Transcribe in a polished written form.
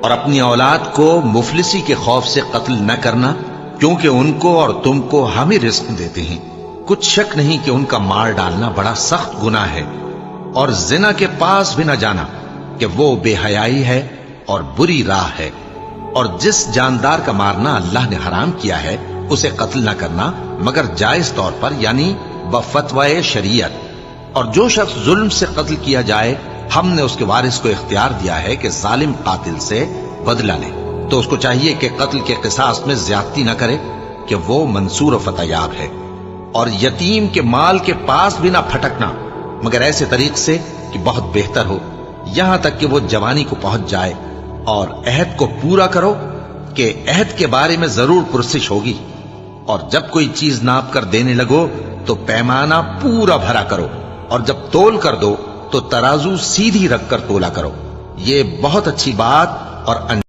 اور اپنی اولاد کو مفلسی کے خوف سے قتل نہ کرنا، کیونکہ ان کو اور تم کو ہم ہی رزق دیتے ہیں۔ کچھ شک نہیں کہ ان کا مار ڈالنا بڑا سخت گناہ ہے، اور زنا کے پاس بھی نہ جانا کہ وہ بے حیائی ہے اور بری راہ ہے۔ اور جس جاندار کا مارنا اللہ نے حرام کیا ہے اسے قتل نہ کرنا مگر جائز طور پر، یعنی بفتوائے شریعت۔ اور جو شخص ظلم سے قتل کیا جائے، ہم نے اس کے وارث کو اختیار دیا ہے کہ ظالم قاتل سے بدلہ لے، تو اس کو چاہیے کہ قتل کے قصاص میں زیادتی نہ کرے، کہ وہ منصور و فتح یاب ہے۔ اور یتیم کے مال کے پاس بھی نہ پھٹکنا مگر ایسے طریق سے کہ بہت بہتر ہو، یہاں تک کہ وہ جوانی کو پہنچ جائے۔ اور عہد کو پورا کرو کہ عہد کے بارے میں ضرور پرسش ہوگی۔ اور جب کوئی چیز ناپ کر دینے لگو تو پیمانہ پورا بھرا کرو، اور جب تول کر دو تو ترازو سیدھی رکھ کر تولا کرو۔ یہ بہت اچھی بات اور